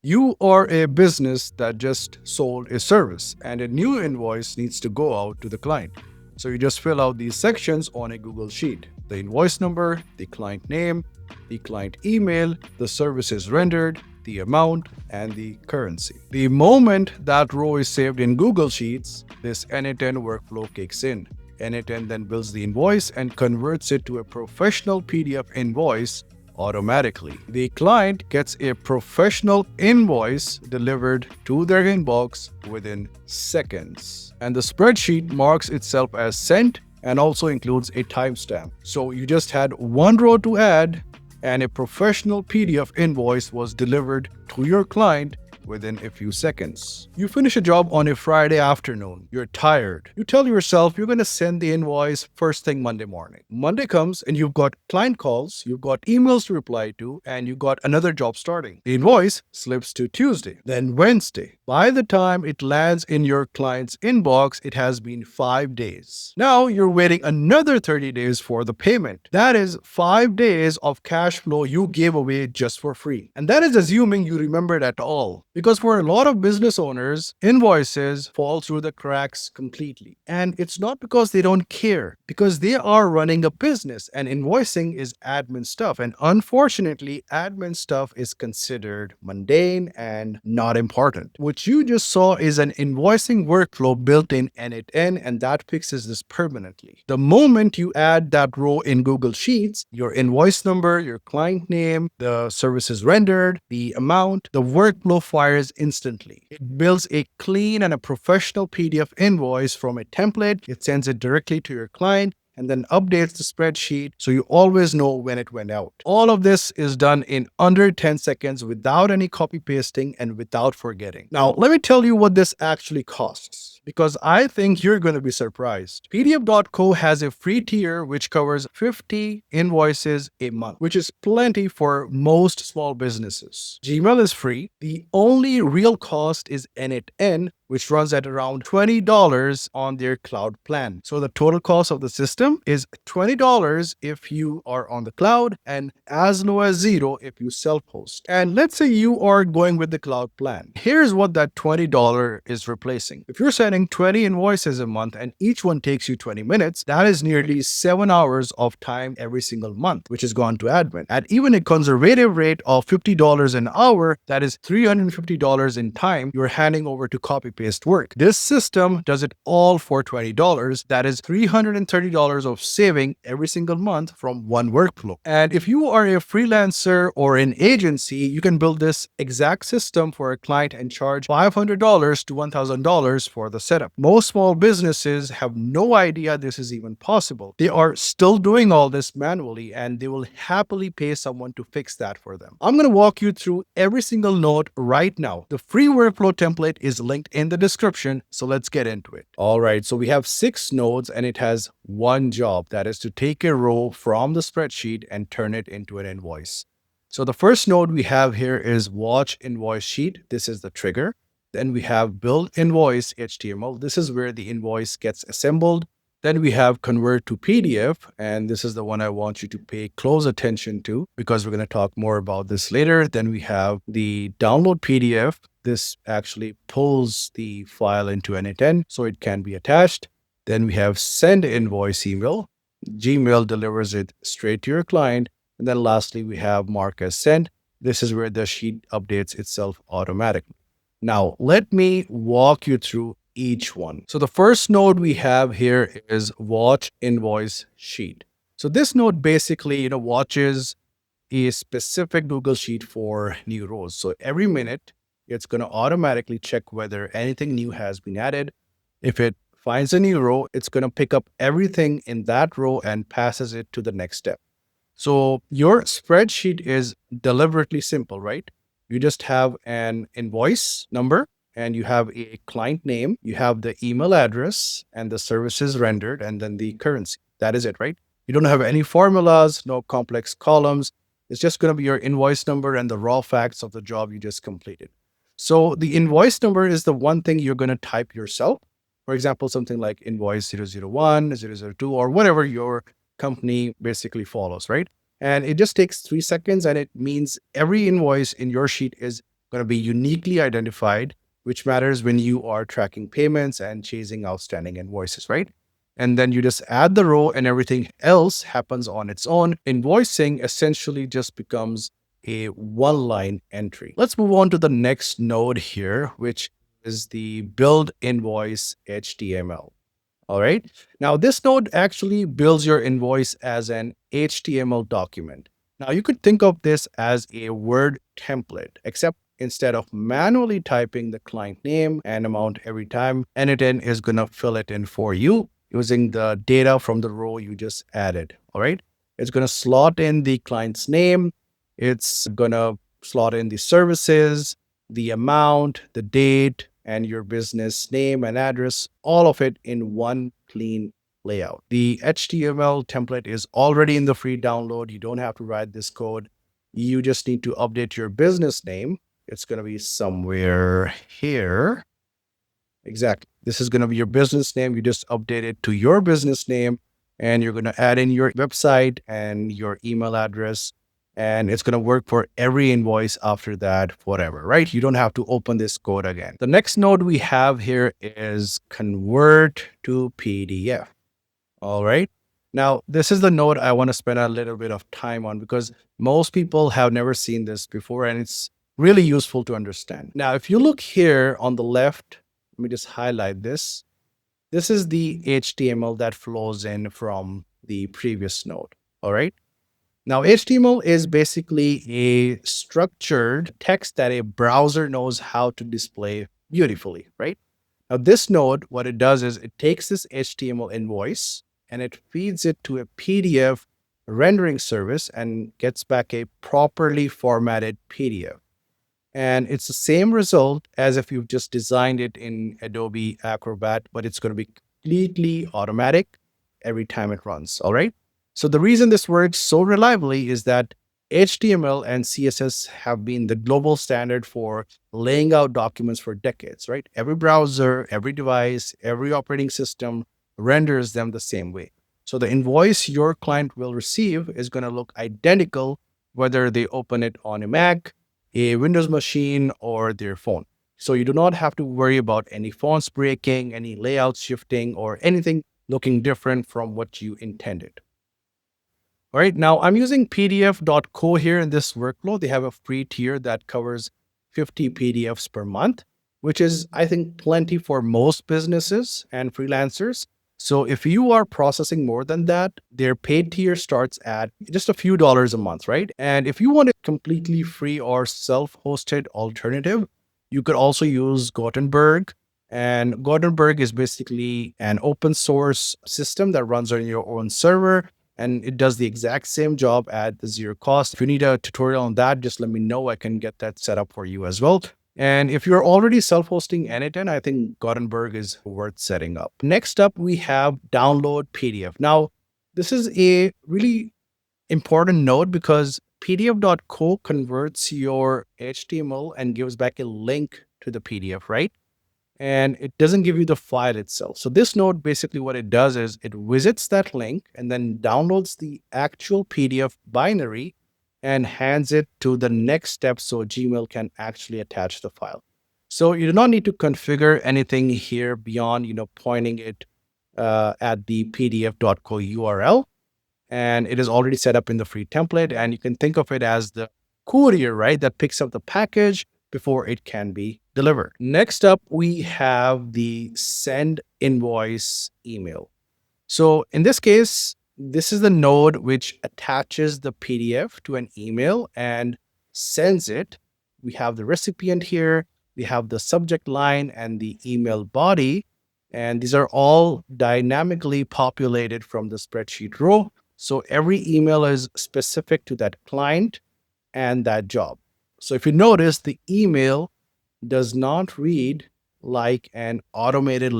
You are a business that just sold a service and a new invoice needs to go out to the client. So you just fill out these sections on a Google Sheet: the invoice number, the client name, the client email, the services rendered, the amount, and the currency. The moment that row is saved in Google Sheets, this n8n workflow kicks in. n8n then builds the invoice and converts it to a professional PDF invoice automatically. The client gets a professional invoice delivered to their inbox within seconds. And the spreadsheet marks itself as sent and also includes a timestamp. So you just had one row to add, and a professional PDF invoice was delivered to your client within a few seconds. You finish a job on a Friday afternoon. You're tired. You tell yourself you're going to send the invoice first thing Monday morning. Monday comes and you've got client calls, you've got emails to reply to, and you've got another job starting. The invoice slips to Tuesday, then Wednesday. By the time it lands in your client's inbox, it has been 5 days. Now you're waiting another 30 days for the payment. That is 5 days of cash flow you gave away just for free. And that is assuming you remembered at all. Because for a lot of business owners, invoices fall through the cracks completely. And it's not because they don't care, because they are running a business and invoicing is admin stuff. And unfortunately, admin stuff is considered mundane and not important. What you just saw is an invoicing workflow built in n8n, and that fixes this permanently. The moment you add that row in Google Sheets, your invoice number, your client name, the services rendered, the amount, the workflow fires instantly. It builds a clean and a professional PDF invoice from a template. It sends it directly to your client and then updates the spreadsheet so you always know when it went out. All of this is done in under 10 seconds without any copy pasting and without forgetting. Now, let me tell you what this actually costs, because I think you're going to be surprised. PDF.co has a free tier which covers 50 invoices a month, which is plenty for most small businesses. Gmail is free. The only real cost is n8n, which runs at around $20 on their cloud plan. So the total cost of the system is $20 if you are on the cloud and as low as zero if you self-host. And let's say you are going with the cloud plan. Here's what that $20 is replacing. If you're sending 20 invoices a month and each one takes you 20 minutes, that is nearly 7 hours of time every single month, which is gone to admin. At even a conservative rate of $50 an hour, that is $350 in time you're handing over to copy paste work. This system does it all for $20. That is $330 of saving every single month from one workflow. And if you are a freelancer or an agency, you can build this exact system for a client and charge $500 to $1,000 for the setup. Most small businesses have no idea this is even possible. They are still doing all this manually and they will happily pay someone to fix that for them. I'm going to walk you through every single node right now. The free workflow template is linked in the description, so let's get into it. All right, so we have 6 nodes and it has one job, that is to take a row from the spreadsheet and turn it into an invoice. So the first node we have here is watch invoice sheet. This is the trigger. Then we have build invoice HTML. This is where the invoice gets assembled. Then we have convert to PDF, and this is the one I want you to pay close attention to because we're going to talk more about this later. Then we have the download PDF. This actually pulls the file into n8n so it can be attached. Then we have send invoice email. Gmail delivers it straight to your client. And then lastly, we have mark as sent. This is where the sheet updates itself automatically. Now, let me walk you through each one. So the first node we have here is watch invoice sheet. So this node basically, watches a specific Google Sheet for new rows. So every minute, it's going to automatically check whether anything new has been added. If it finds a new row, it's going to pick up everything in that row and passes it to the next step. So your spreadsheet is deliberately simple, right? You just have an invoice number and you have a client name, you have the email address and the services rendered, and then the currency. That is it, right? You don't have any formulas, no complex columns. It's just going to be your invoice number and the raw facts of the job you just completed. So the invoice number is the one thing you're going to type yourself. For example, something like invoice 001, 002, or whatever your company basically follows, right? And it just takes 3 seconds and it means every invoice in your sheet is going to be uniquely identified, which matters when you are tracking payments and chasing outstanding invoices, right? And then you just add the row and everything else happens on its own. Invoicing essentially just becomes a one-line entry. Let's move on to the next node here, which is the build invoice HTML. All right. Now, this node actually builds your invoice as an HTML document. Now, you could think of this as a Word template, except instead of manually typing the client name and amount every time, n8n is going to fill it in for you using the data from the row you just added. All right. It's going to slot in the client's name. It's going to slot in the services, the amount, the date, and your business name and address, all of it in one clean layout. The HTML template is already in the free download. You don't have to write this code. You just need to update your business name. It's going to be somewhere here. Exactly. This is going to be your business name. You just update it to your business name, and you're going to add in your website and your email address. And it's going to work for every invoice after that, forever, right? You don't have to open this code again. The next node we have here is convert to PDF. All right. Now, this is the node I want to spend a little bit of time on because most people have never seen this before, and it's really useful to understand. Now, if you look here on the left, let me just highlight this. This is the HTML that flows in from the previous node. All right. Now, HTML is basically a structured text that a browser knows how to display beautifully, right? Now, this node, what it does is it takes this HTML invoice and it feeds it to a PDF rendering service and gets back a properly formatted PDF. And it's the same result as if you've just designed it in Adobe Acrobat, but it's going to be completely automatic every time it runs. All right. So the reason this works so reliably is that HTML and CSS have been the global standard for laying out documents for decades, right? Every browser, every device, every operating system renders them the same way. So the invoice your client will receive is going to look identical whether they open it on a Mac, a Windows machine, or their phone. So you do not have to worry about any fonts breaking, any layouts shifting, or anything looking different from what you intended. All right, now I'm using pdf.co here in this workflow. They have a free tier that covers 50 PDFs per month, which is, I think, plenty for most businesses and freelancers. So if you are processing more than that, their paid tier starts at just a few dollars a month, right? And if you want a completely free or self-hosted alternative, you could also use Gutenberg. And Gutenberg is basically an open source system that runs on your own server, and it does the exact same job at zero cost. If you need a tutorial on that, just let me know. I can get that set up for you as well. And if you're already self-hosting n8n, I think Gutenberg is worth setting up. Next up, we have download PDF. Now, this is a really important node because pdf.co converts your HTML and gives back a link to the PDF, right? And it doesn't give you the file itself. So this node, basically what it does is it visits that link and then downloads the actual PDF binary and hands it to the next step so Gmail can actually attach the file. So you do not need to configure anything here beyond, pointing it at the pdf.co URL. And it is already set up in the free template. And you can think of it as the courier, right, that picks up the package before it can be delivered. Next up, we have the send invoice email. So in this case, this is the node which attaches the PDF to an email and sends it. We have the recipient here. We have the subject line and the email body. And these are all dynamically populated from the spreadsheet row. So every email is specific to that client and that job. So if you notice, the email does not read like an automated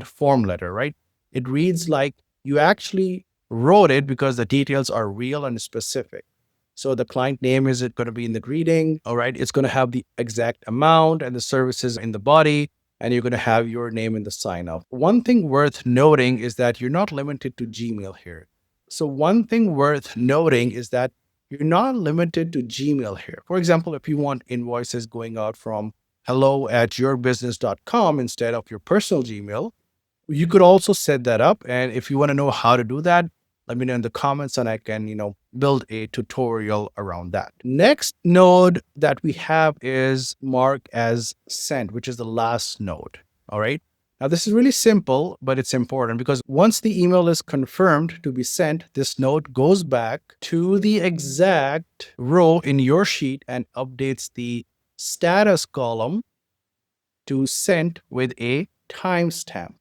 form letter, right? It reads like you actually wrote it because the details are real and specific. So the client name is going to be in the greeting, all right? It's going to have the exact amount and the services in the body, and you're going to have your name in the sign off. One thing worth noting is that you're not limited to Gmail here. So one thing worth noting is that You're not limited to Gmail here. For example, if you want invoices going out from hello@yourbusiness.com instead of your personal Gmail, you could also set that up. And if you want to know how to do that, let me know in the comments and I can, build a tutorial around that. Next node that we have is marked as sent, which is the last node. All right. Now, this is really simple, but it's important because once the email is confirmed to be sent, this node goes back to the exact row in your sheet and updates the status column to sent with a timestamp.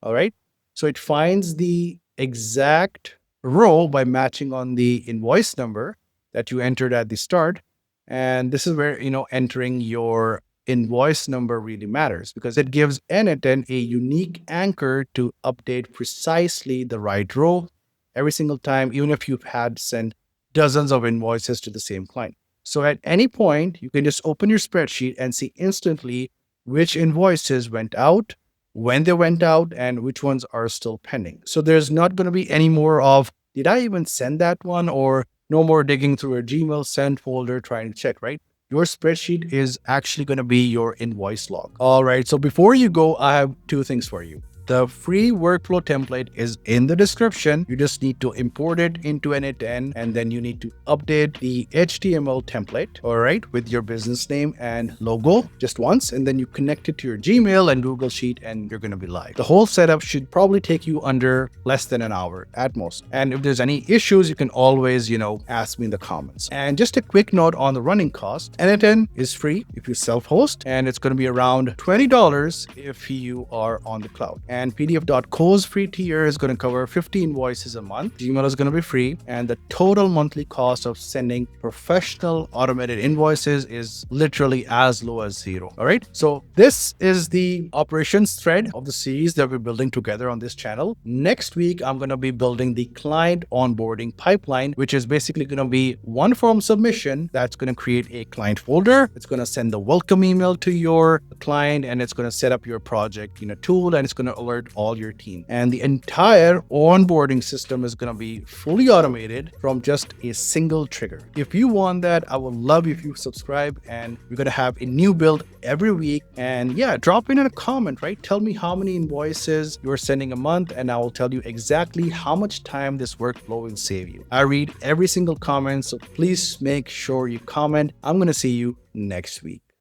All right. So it finds the exact row by matching on the invoice number that you entered at the start. And this is where, entering your invoice number really matters because it gives n8n a unique anchor to update precisely the right row every single time, even if you've had sent dozens of invoices to the same client. So at any point, you can just open your spreadsheet and see instantly which invoices went out, when they went out, and which ones are still pending. So there's not going to be any more of, did I even send that one? Or no more digging through a Gmail sent folder trying to check, right? Your spreadsheet is actually going to be your invoice log. All right. So before you go, I have two things for you. The free workflow template is in the description. You just need to import it into n8n and then you need to update the HTML template, all right, with your business name and logo just once, and then you connect it to your Gmail and Google Sheet and you're going to be live. The whole setup should probably take you under less than an hour at most. And if there's any issues, you can always, ask me in the comments. And just a quick note on the running cost. n8n is free if you self-host, and it's going to be around $20 if you are on the cloud. And pdf.co's free tier is going to cover 50 invoices a month. Gmail is going to be free. And the total monthly cost of sending professional automated invoices is literally as low as $0. All right. So this is the operations thread of the series that we're building together on this channel. Next week, I'm going to be building the client onboarding pipeline, which is basically going to be one form submission that's going to create a client folder. It's going to send the welcome email to your client, and it's going to set up your project in a tool, and it's going to alert all your team. And the entire onboarding system is going to be fully automated from just a single trigger. If you want that, I would love if you subscribe, and we're going to have a new build every week. And yeah, drop in a comment, right? Tell me how many invoices you're sending a month, and I will tell you exactly how much time this workflow will save you. I read every single comment, so please make sure you comment. I'm going to see you next week.